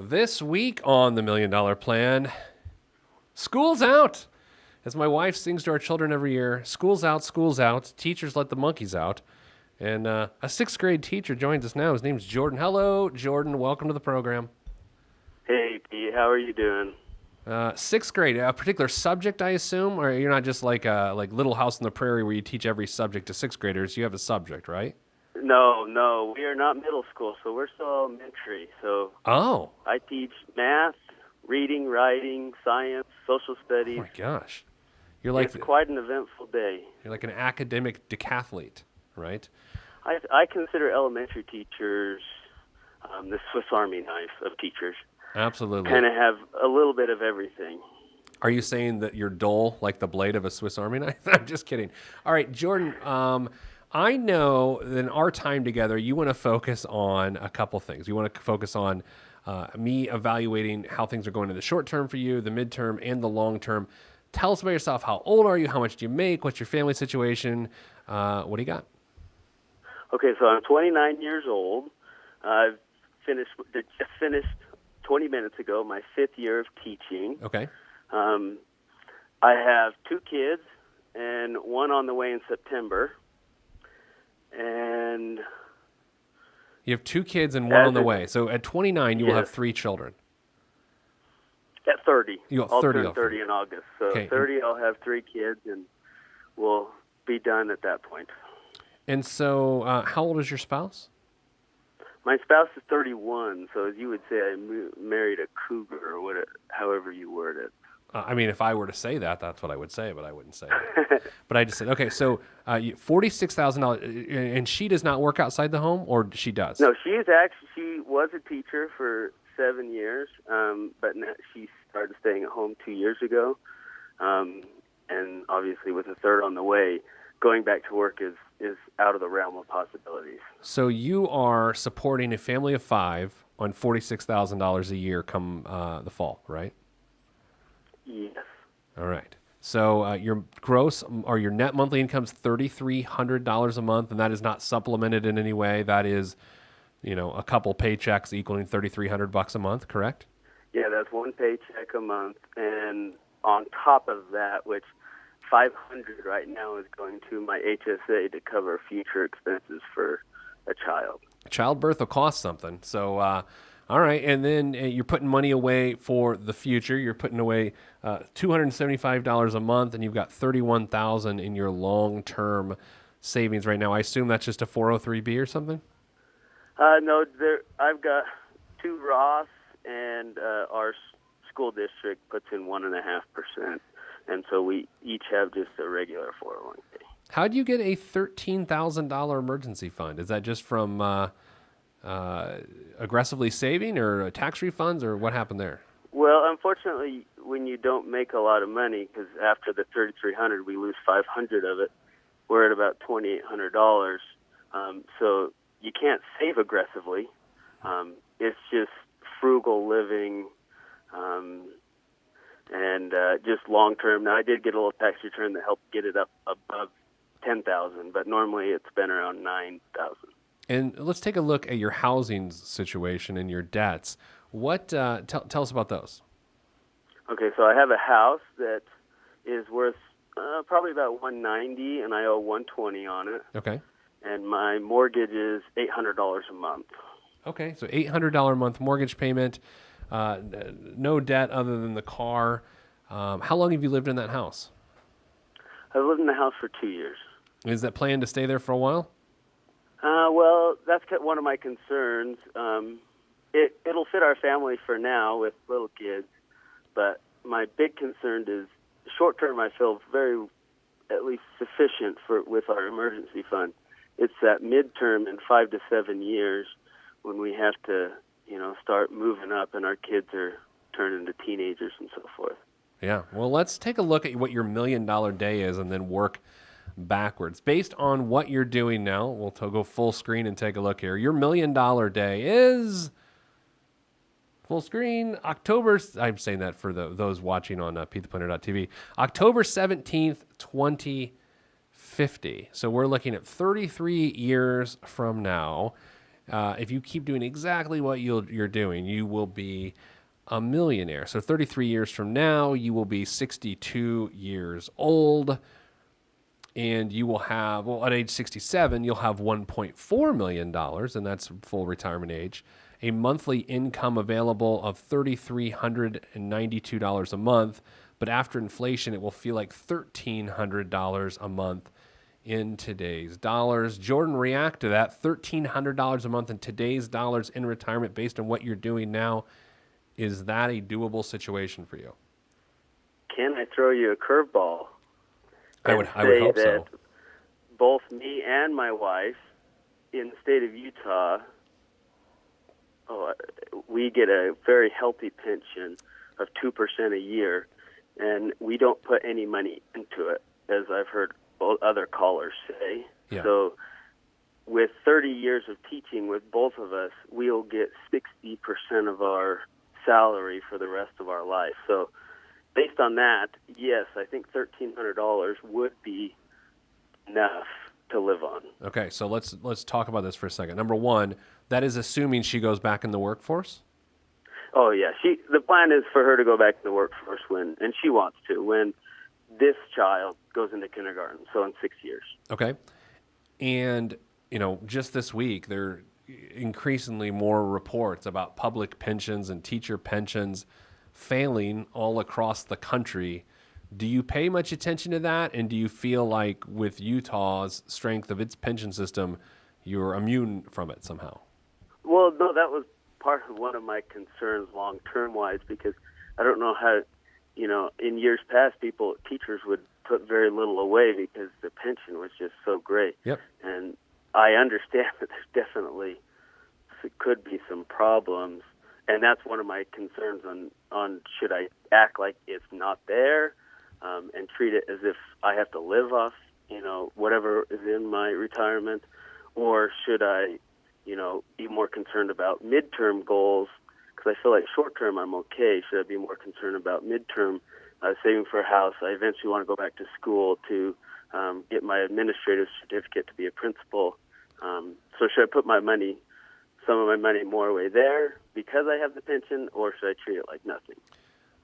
This week on the $1 Million Plan, school's out. As my wife sings to our children every year, school's out, school's out. Teachers let the monkeys out. And a sixth grade teacher joins us now. His name's Jordan. Hello, Jordan. Welcome to the program. Hey, Pete. How are you doing? Sixth grade, a particular subject, I assume? Or you're not just like Little House on the Prairie where you teach every subject to sixth graders. You have a subject, right? No. We are not middle school, so we're still elementary. So I teach math, reading, writing, science, social studies. Oh, my gosh. It's quite an eventful day. You're like an academic decathlete, right? I consider elementary teachers the Swiss Army knife of teachers. Absolutely. Kind of have a little bit of everything. Are you saying that you're dull like the blade of a Swiss Army knife? I'm just kidding. All right, Jordan, I know that in our time together, you want to focus on a couple things. You want to focus on me evaluating how things are going in the short term for you, the midterm, and the long term. Tell us about yourself. How old are you? How much do you make? What's your family situation? What do you got? Okay, so I'm 29 years old. I've just finished 20 minutes ago my 5th year of teaching. Okay. I have 2 kids and one on the way in September. And you have 2 kids and one on the way. So at 29, you will have 3 children. At 30. I'll turn 30 in August. So okay. 30, I'll have 3 kids, and we'll be done at that point. And so how old is your spouse? My spouse is 31, so as you would say, I married a cougar, or however you word it. I mean, if I were to say that, that's what I would say, but I wouldn't say it. But I just said, okay, so $46,000, and she does not work outside the home, or she does? No, she was a teacher for 7 years, but now she started staying at home 2 years ago, and obviously with a third on the way, going back to work is out of the realm of possibilities. So you are supporting a family of 5 on $46,000 a year come the fall, right? Yes. All right. So your gross or your net monthly income is $3,300 a month, and that is not supplemented in any way. That is, a couple paychecks equaling $3,300 a month, correct? Yeah, that's one paycheck a month, and on top of that, which $500 right now is going to my HSA to cover future expenses for a child. Childbirth will cost something. So, all right. And then you're putting money away for the future. You're putting away $275 a month, and you've got $31,000 in your long-term savings right now. I assume that's just a 403B or something? No, I've got 2 Roths, and our school district puts in 1.5%. And so we each have just a regular 401k. How do you get a $13,000 emergency fund? Is that just from aggressively saving or tax refunds, or what happened there? Well, unfortunately, when you don't make a lot of money, because after the $3,300, we lose $500 of it, we're at about $2,800. So you can't save aggressively. It's just frugal living. And just long term. Now, I did get a little tax return that helped get it up above $10,000, but normally it's been around $9,000. And let's take a look at your housing situation and your debts. What tell us about those? Okay, so I have a house that is worth probably about $190, and I owe $120 on it. Okay. And my mortgage is $800 a month. Okay, so $800 a month mortgage payment. No debt other than the car. How long have you lived in that house? I've lived in the house for 2 years. Is that plan to stay there for a while? Well, that's one of my concerns. It'll fit our family for now with little kids, but my big concern is short term. I feel very, at least sufficient with our emergency fund. It's that midterm in 5 to 7 years when we have to start moving up and our kids are turning into teenagers and so forth. Yeah. Well, let's take a look at what your $1 million day is and then work backwards. Based on what you're doing now, we'll go full screen and take a look here. Your $1 million day is full screen October. I'm saying that for those watching on PeteThePlanner.tv. October 17th, 2050. So we're looking at 33 years from now. if you keep doing exactly what you're doing, you will be a millionaire. So 33 years from now, you will be 62 years old, and you will have, well, at age 67, you'll have $1.4 million, and that's full retirement age, a monthly income available of $3,392 a month, but after inflation, it will feel like $1,300 a month in today's dollars. Jordan, react to that. $1,300 a month in today's dollars in retirement based on what you're doing now. Is that a doable situation for you? Can I throw you a curveball? I would hope so. Both me and my wife in the state of Utah, we get a very healthy pension of 2% a year, and we don't put any money into it, as I've heard other callers say. Yeah. So with 30 years of teaching with both of us, we'll get 60% of our salary for the rest of our life. So based on that, yes, I think $1,300 would be enough to live on. Okay, so let's talk about this for a second. Number one, that is assuming she goes back in the workforce? Oh, yeah. The plan is for her to go back to the workforce and she wants to, when this child goes into kindergarten, so in 6 years. Okay. And, just this week, there are increasingly more reports about public pensions and teacher pensions failing all across the country. Do you pay much attention to that? And do you feel like with Utah's strength of its pension system, you're immune from it somehow? Well, no, that was part of one of my concerns long-term wise, because I don't know how, in years past, teachers would put very little away because the pension was just so great. Yep. And I understand that there's definitely could be some problems, and that's one of my concerns on should I act like it's not there and treat it as if I have to live off, whatever is in my retirement, or should I, be more concerned about midterm goals? Because I feel like short-term I'm okay. Should I be more concerned about midterm saving for a house? I eventually want to go back to school to get my administrative certificate to be a principal. So should I put some of my money more away there because I have the pension, or should I treat it like nothing?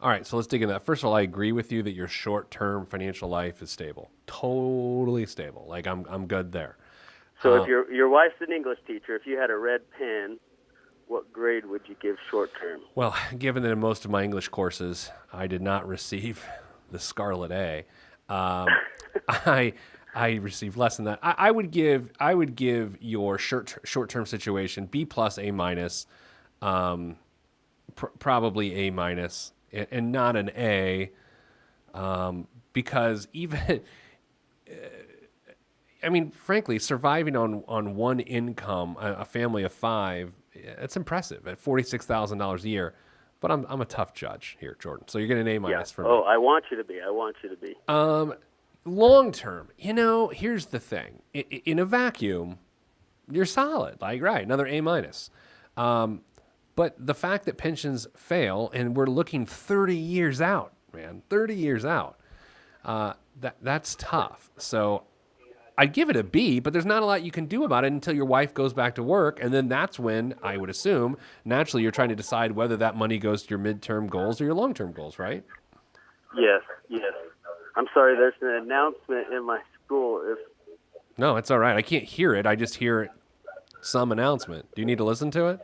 All right, so let's dig into that. First of all, I agree with you that your short-term financial life is stable. Totally stable. Like, I'm good there. So if your wife's an English teacher, if you had a red pen, what grade would you give short-term? Well, given that in most of my English courses I did not receive the Scarlet A, I received less than that. I would give your short-term situation B plus A minus, probably A minus, and not an A, because even. Frankly, surviving on one income, a family of five, it's impressive at $46,000 a year. But I'm a tough judge here, Jordan. So you're getting an A minus for me. Oh, I want you to be. Long term, here's the thing. In a vacuum, you're solid. Like, right, another A minus. But the fact that pensions fail, and we're looking 30 years out, man, 30 years out, that's tough. So I'd give it a B, but there's not a lot you can do about it until your wife goes back to work, and then that's when, I would assume, naturally you're trying to decide whether that money goes to your midterm goals or your long-term goals, right? Yes. I'm sorry, there's an announcement in my school. No, it's all right. I can't hear it. I just hear some announcement. Do you need to listen to it?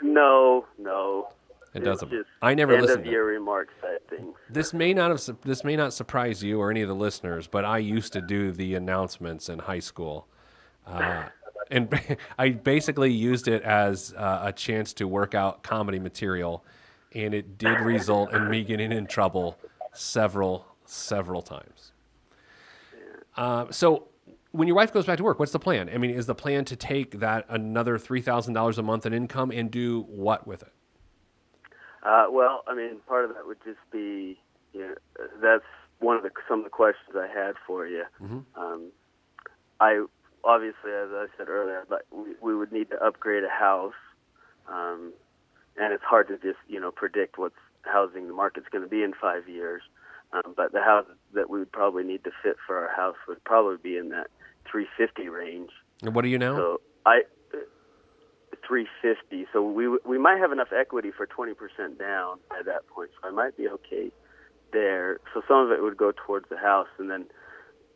No. It doesn't. Just I never listened to it. End of year remarks type things. This may not surprise you or any of the listeners, but I used to do the announcements in high school, and I basically used it as a chance to work out comedy material, and it did result in me getting in trouble several times. So when your wife goes back to work, what's the plan? Is the plan to take that another $3,000 a month in income and do what with it? Part of that would just be, that's some of the questions I had for you. Mm-hmm. I obviously, as I said earlier, but we would need to upgrade a house, and it's hard to just predict what's housing the market's going to be in 5 years. But the house that we would probably need to fit for our house would probably be in that $350 range. And what do you know? So 350. So we might have enough equity for 20% down by that point. So I might be okay there. So some of it would go towards the house, and then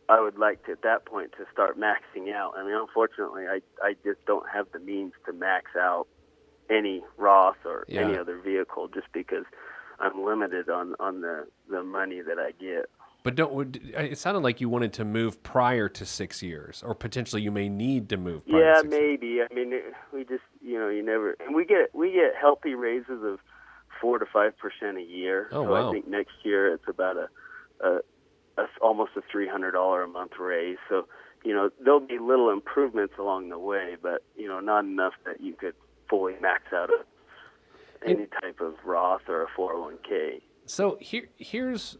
I would like to, at that point, to start maxing out. I mean, unfortunately, I just don't have the means to max out any Roth or any other vehicle, just because I'm limited on the money that I get. But it sounded like you wanted to move prior to 6 years, or potentially you may need to move prior to 6 years. Maybe. I mean, we just, you never, and we get healthy raises of 4 to 5% a year. Oh, so wow. I think next year it's about a almost a $300 a month raise. So, there'll be little improvements along the way, but, not enough that you could fully max out any type of Roth or a 401k. So here's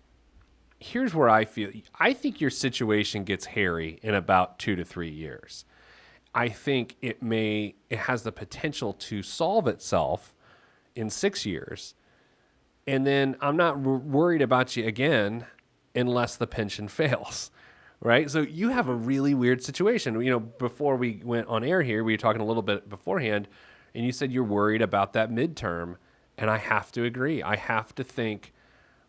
where I think your situation gets hairy in about 2 to 3 years. I think it has the potential to solve itself in 6 years. And then I'm not worried about you again unless the pension fails, right? So you have a really weird situation. Before we went on air here, we were talking a little bit beforehand, and you said you're worried about that midterm, and I have to agree. I have to think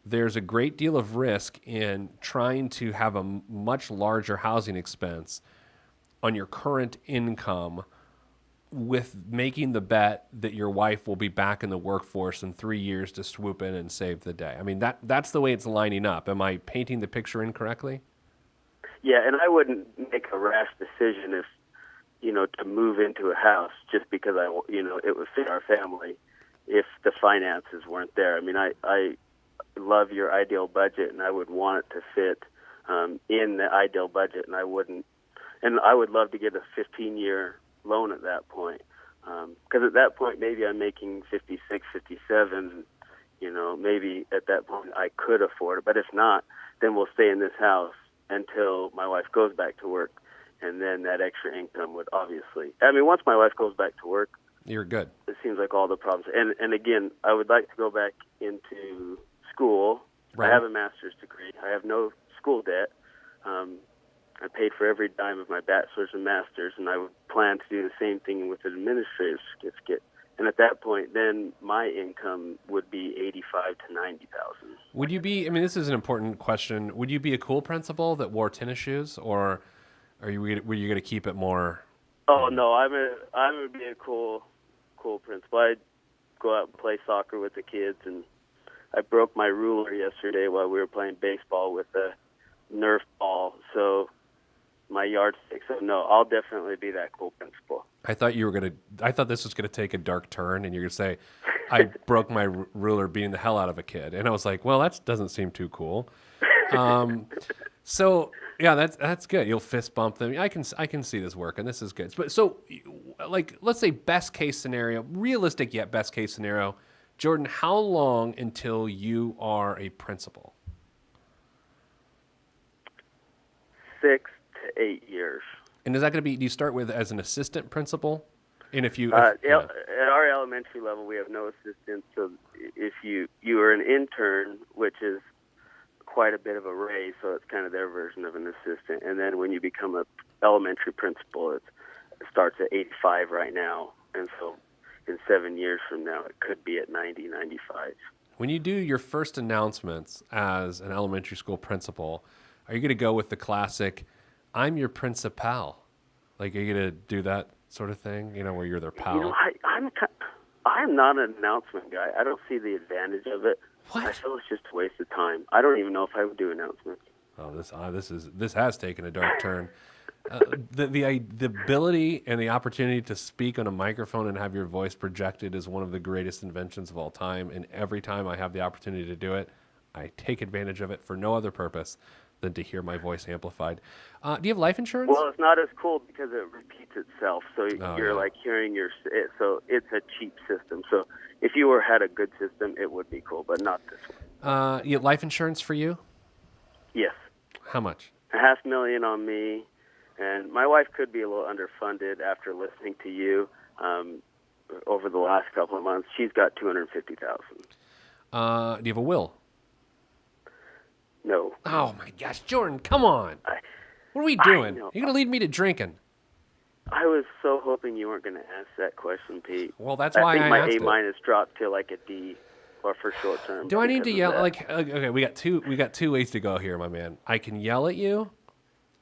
there's a great deal of risk in trying to have a much larger housing expense on your current income with making the bet that your wife will be back in the workforce in 3 years to swoop in and save the day. I mean, that's the way it's lining up. Am I painting the picture incorrectly? Yeah, and I wouldn't make a rash decision if, to move into a house just because it would fit our family if the finances weren't there. I mean, I love your ideal budget, and I would want it to fit in the ideal budget, and I would love to get a 15-year loan at that point, because at that point maybe I'm making 56, 57. Maybe at that point I could afford it, but if not, then we'll stay in this house until my wife goes back to work, and then that extra income would obviously. I mean, once my wife goes back to work, you're good. It seems like all the problems. And again, I would like to go back into school. Right. I have a master's degree. I have no school debt. I paid for every dime of my bachelor's and master's, and I would plan to do the same thing with an administrative certificate. And at that point, then my income would be $85,000 to $90,000. Would you be? I mean, this is an important question. Would you be a cool principal that wore tennis shoes, or were you going to keep it more? Oh no, I'm gonna be a cool principal. I'd go out and play soccer with the kids, and I broke my ruler yesterday while we were playing baseball with a Nerf ball. So my yardstick. So no, I'll definitely be that cool principal. I thought this was gonna take a dark turn, and you're gonna say, "I broke my ruler beating the hell out of a kid," and I was like, "Well, that doesn't seem too cool." So yeah, that's good. You'll fist bump them. I can see this working. This is good. But so, like, let's say best case scenario, realistic yet best case scenario, Jordan. How long until you are a principal? 6 to 8 years. And is that going to be? Do you start with as an assistant principal? And if you at our elementary level, we have no assistants. So if you are an intern, which is quite a bit of a raise, so it's kind of their version of an assistant. And then when you become an elementary principal, it starts at 85 right now. And so in 7 years from now, it could be at 90, 95. When you do your first announcements as an elementary school principal, are you going to go with the classic, "I'm your principal"? Like, are you going to do that sort of thing, where you're their pal? I'm not an announcement guy. I don't see the advantage of it. What? I feel it's just a waste of time. I don't even know if I would do announcements. Oh, this has taken a dark turn. The ability and the opportunity to speak on a microphone and have your voice projected is one of the greatest inventions of all time. And every time I have the opportunity to do it, I take advantage of it for no other purpose than to hear my voice amplified. Do you have life insurance? Well, it's not as cool because it repeats itself. So you're like hearing so it's a cheap system. So if you had a good system, it would be cool, but not this one. You have life insurance for you? Yes. How much? $500,000 on me, and my wife could be a little underfunded after listening to you over the last couple of months. She's got $250,000. Do you have a will? No. Oh my gosh, Jordan, come on! What are we doing? You're gonna lead me to drinking. I was so hoping you weren't going to ask that question, Pete. Well, that's I why think I my asked A it. minus dropped to like a D, or for short term. Do I need to because of yell? that. Like, okay, we got two ways to go here, my man. I can yell at you,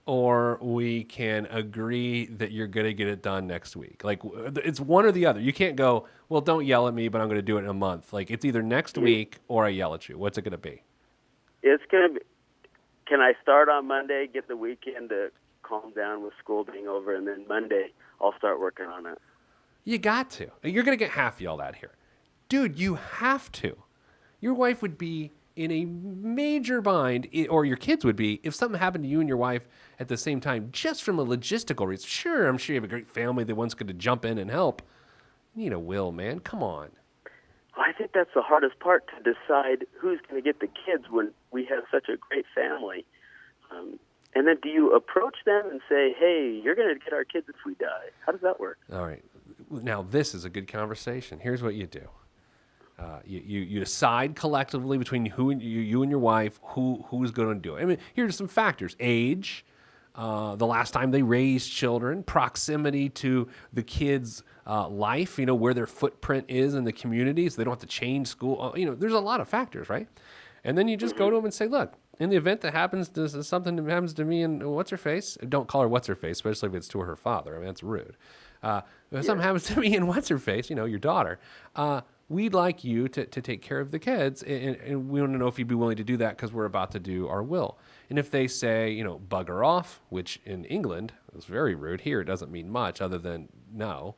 or we can agree that you're going to get it done next week. Like, it's one or the other. You can't go, well, don't yell at me, but I'm going to do it in a month. Like, it's either next week or I yell at you. What's it going to be? It's going to be. Can I start on Monday, get the weekend to calm down with school being over, and then Monday I'll start working on it? You got to. You're going to get half yelled at here. Dude, you have to. Your wife would be in a major bind, or your kids would be, if something happened to you and your wife at the same time, just from a logistical reason. Sure, I'm sure you have a great family that wants to jump in and help. You need a will, man. Come on. Well, I think that's the hardest part, to decide who's going to get the kids when we have such a great family. And then do you approach them and say, hey, you're going to get our kids if we die? How does that work? All right. Now, this is a good conversation. Here's what you do. You decide collectively between you and your wife who's going to do it. I mean, here's some factors: age, the last time they raised children, proximity to the kids' life. Where their footprint is in the community, so they don't have to change school. There's a lot of factors, right? And then you just go to them and say, look, in the event that something happens to me and what's her face, don't call her what's her face, especially if it's to her father. I mean, that's rude. If something happens to me and what's her face, your daughter, we'd like you to take care of the kids, and we want to know if you'd be willing to do that because we're about to do our will. And if they say, bugger off, which in England is very rude, here it doesn't mean much other than no,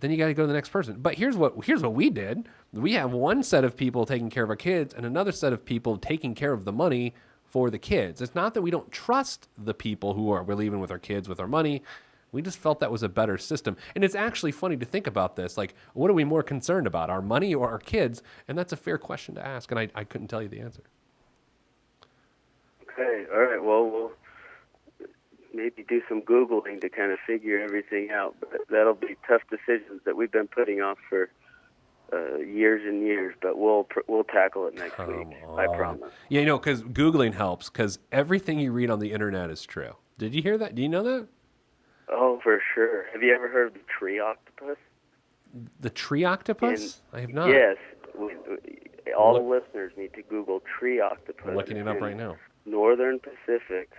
then you got to go to the next person. But here's what we did. We have one set of people taking care of our kids and another set of people taking care of the money for the kids. It's not that we don't trust the people we're leaving with our kids with our money. We just felt that was a better system. And it's actually funny to think about this. Like, what are we more concerned about, our money or our kids? And that's a fair question to ask, and I couldn't tell you the answer. Okay, all right. Well, we'll maybe do some Googling to kind of figure everything out. But that'll be tough decisions that we've been putting off for years and years. But we'll tackle it next week. I promise. Yeah, because Googling helps, because everything you read on the internet is true. Did you hear that? Do you know that? Oh, for sure. Have you ever heard of the tree octopus? The tree octopus? I have not. Yes. All the listeners need to Google tree octopus. I'm looking it up right now. Northern Pacific.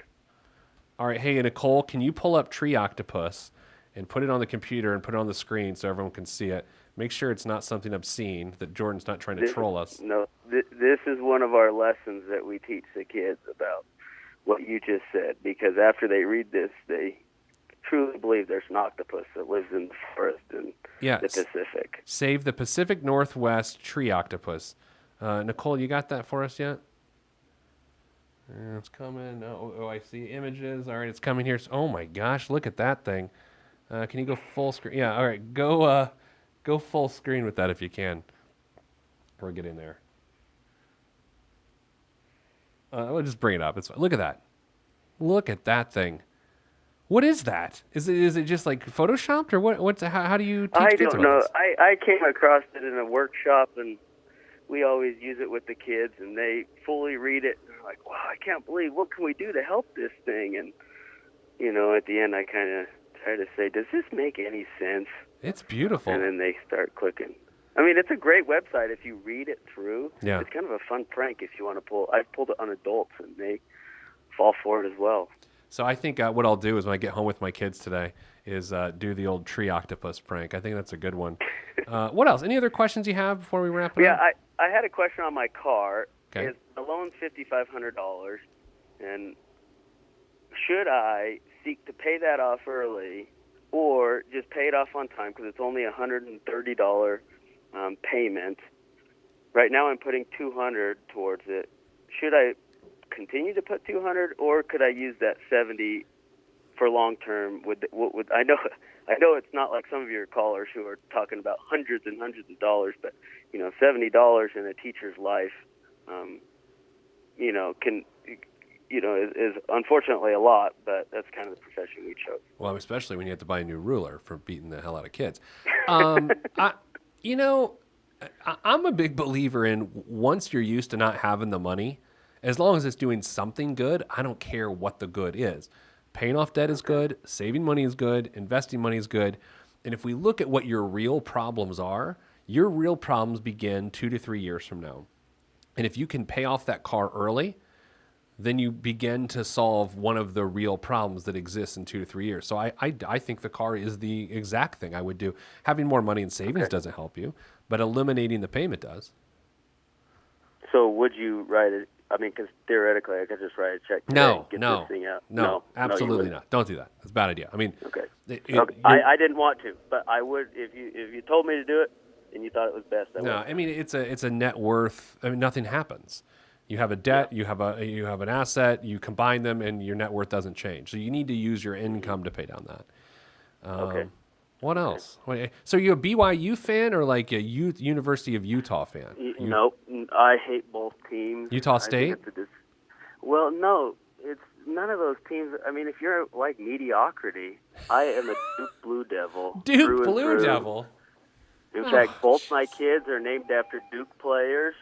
All right. Hey, Nicole, can you pull up tree octopus and put it on the computer and put it on the screen so everyone can see it? Make sure it's not something obscene, that Jordan's not trying to troll us. No, this is one of our lessons that we teach the kids about what you just said, because after they read this, they truly believe there's an octopus that lives in the forest in the Pacific. Save the Pacific Northwest tree octopus. Nicole, you got that for us yet? It's coming. Oh, I see images. All right, it's coming here. Oh my gosh, look at that thing. Can you go full screen? Yeah, all right. Go full screen with that if you can. Or get in there. We'll just bring it up. It's fine. Look at that. Look at that thing. What is that? Is it just like photoshopped, or what? How do you teach kids about this? I came across it in a workshop, and we always use it with the kids, and they fully read it. And they're like, wow, I can't believe, what can we do to help this thing? And, at the end, I kind of try to say, does this make any sense? It's beautiful. And then they start clicking. I mean, it's a great website if you read it through. Yeah. It's kind of a fun prank if you want to pull. I've pulled it on adults, and they fall for it as well. So I think what I'll do is when I get home with my kids today is do the old tree octopus prank. I think that's a good one. What else? Any other questions you have before we wrap it up? Yeah, I had a question on my car. Okay. The loan's $5,500, and should I seek to pay that off early or just pay it off on time because it's only a $130 payment? Right now I'm putting $200 towards it. Should I continue to put $200, or could I use that $70 for long term? I know it's not like some of your callers who are talking about hundreds and hundreds of dollars, but $70 in a teacher's life, is unfortunately a lot, but that's kind of the profession we chose. Well, especially when you have to buy a new ruler for beating the hell out of kids. I'm a big believer in, once you're used to not having the money, as long as it's doing something good, I don't care what the good is. Paying off debt is good. Saving money is good. Investing money is good. And if we look at what your real problems are, your real problems begin 2 to 3 years from now. And if you can pay off that car early, then you begin to solve one of the real problems that exists in 2 to 3 years. So I think the car is the exact thing I would do. Having more money in savings doesn't help you, but eliminating the payment does. So would you write it? I mean, because theoretically, I could just write a check today and get this thing out. No, absolutely not. Don't do that. It's a bad idea. I mean, okay. I didn't want to, but I would if you told me to do it and you thought it was best. I would. I mean it's a net worth. I mean, nothing happens. You have a debt, you have an asset, you combine them, and your net worth doesn't change. So you need to use your income to pay down that. Okay. What else? So you a BYU fan or like a University of Utah fan? Nope. I hate both teams. Utah State? Well, no. It's none of those teams. I mean, if you're like mediocrity, I am a Duke Blue Devil. Duke Blue Devil? In fact, both my kids are named after Duke players.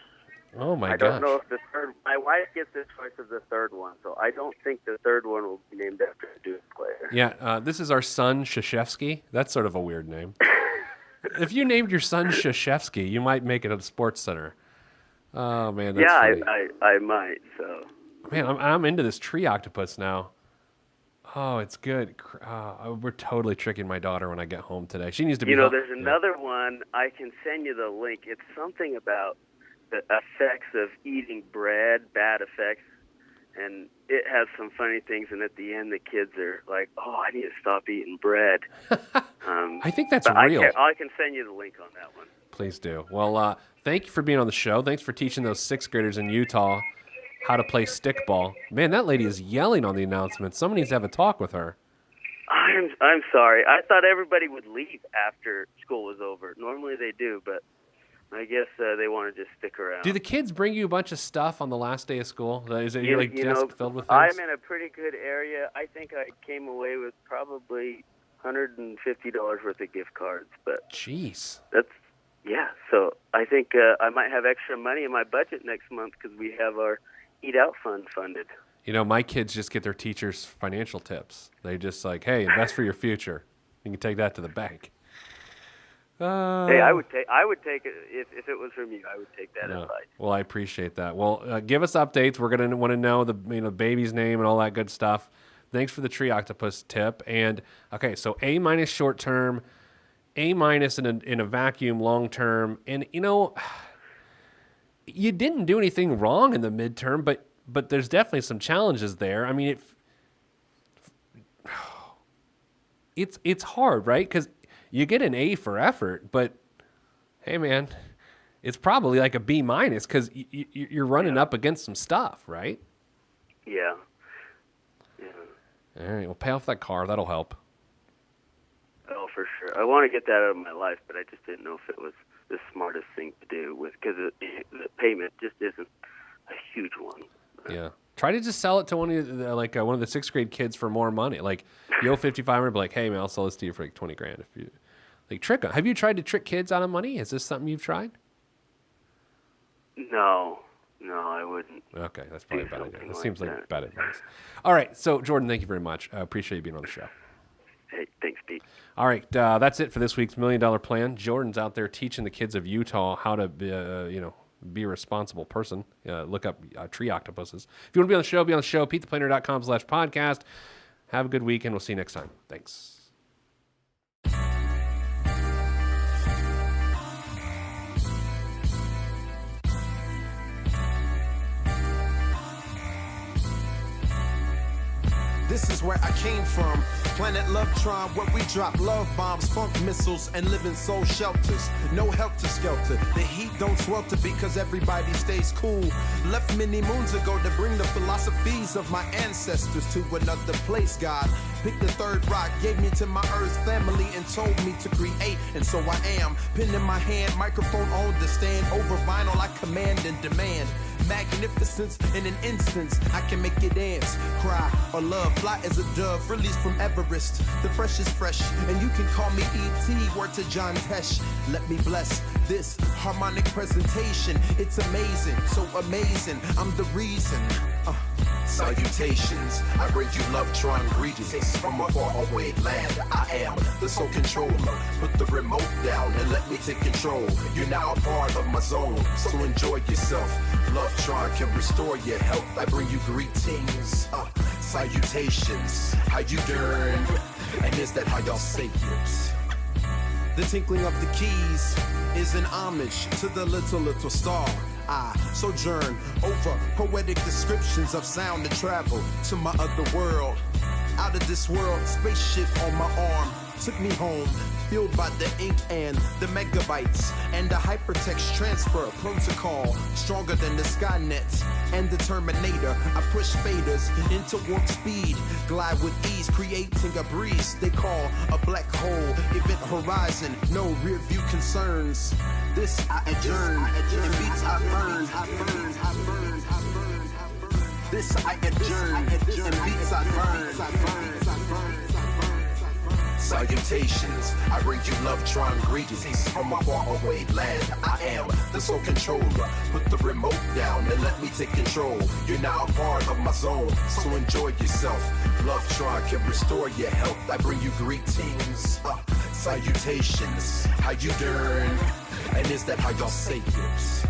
Oh my gosh. I don't know if the third. My wife gets the choice of the third one, so I don't think the third one will be named after a Duke player. Yeah, this is our son Krzyzewski. That's sort of a weird name. If you named your son Krzyzewski, you might make it a sports center. Oh man, that's funny. I might. So man, I'm into this tree octopus now. Oh, it's good. We're totally tricking my daughter when I get home today. She needs to be. There's another one. I can send you the link. It's something about the effects of eating bread, bad effects, and it has some funny things. And at the end, the kids are like, "Oh, I need to stop eating bread." I think that's real. I can send you the link on that one. Please do. Well, thank you for being on the show. Thanks for teaching those 6th graders in Utah how to play stickball. Man, that lady is yelling on the announcements. Someone needs to have a talk with her. I'm sorry. I thought everybody would leave after school was over. Normally they do, but I guess they want to just stick around. Do the kids bring you a bunch of stuff on the last day of school? Is it your desk filled with things? I'm in a pretty good area. I think I came away with probably $150 worth of gift cards. But jeez, so I think I might have extra money in my budget next month because we have our Eat Out Fund funded. My kids just get their teachers' financial tips. They just like, hey, invest for your future. You can take that to the bank. Hey, I would take it if it was from you. I would take that advice. Well, I appreciate that. Well, give us updates. We're gonna want to know the baby's name and all that good stuff. Thanks for the tree octopus tip. And okay, so A- short term, A- in a vacuum long term. And you didn't do anything wrong in the midterm, but there's definitely some challenges there. I mean, it's hard, right? Because you get an A for effort, but hey, man, it's probably like a B- because you're running up against some stuff, right? Yeah. All right, well, pay off that car. That'll help. Oh, for sure. I want to get that out of my life, but I just didn't know if it was the smartest thing to do because the payment just isn't a huge one. Yeah. Try to just sell it to one of the 6th grade kids for more money. Like, you owe $5,500, be like, hey, man, I'll sell this to you for like $20,000. If you trick them. Have you tried to trick kids out of money? Is this something you've tried? No, I wouldn't. Okay, that's probably a bad idea. That seems like bad advice. All right, so Jordan, thank you very much. I appreciate you being on the show. Hey, thanks, Pete. All right, that's it for this week's $1 Million Plan. Jordan's out there teaching the kids of Utah how to be a responsible person. Look up tree octopuses. If you want to be on the show, PeteThePlanner.com/podcast. Have a good weekend. We'll see you next time. Thanks. This is where I came from. Planet Lovetron, where we drop love bombs, funk missiles, and live in soul shelters. No helter skelter. The heat don't swelter because everybody stays cool. Left many moons ago to bring the philosophies of my ancestors to another place, God. Picked the third rock, gave me to my earth family, and told me to create, and so I am. Pen in my hand, microphone on the stand. Over vinyl, I command and demand. Magnificence in an instance, I can make you dance, cry, or love. Fly as a dove, released from Everest. The fresh is fresh, and you can call me E.T. Word to John Tesh. Let me bless this harmonic presentation. It's amazing, so amazing. I'm the reason. Salutations, I bring you love, trying greetings from a faraway land. I am the sole controller. Put the remote down and let me take control. You're now a part of my zone, so enjoy yourself. Love Tron can restore your health. I bring you greetings, salutations. How you doing? And is that how y'all say it? The tinkling of the keys is an homage to the little star. I sojourn over poetic descriptions of sound and travel to my other world. Out of this world, spaceship on my arm took me home, fueled by the ink and the megabytes and the hypertext transfer protocol, stronger than the Skynet and the Terminator. I push faders into warp speed, glide with ease, creating a breeze they call a black hole. Event horizon, no rear view concerns. This I adjourn, and beats I burn. This I adjourn, and beats I burn. Salutations, I bring you love, trying greetings from a faraway land. I am the sole controller. Put the remote down and let me take control. You're now a part of my zone, so enjoy yourself. Love Tron can restore your health. I bring you greetings, salutations. How you doing? And is that how y'all say it?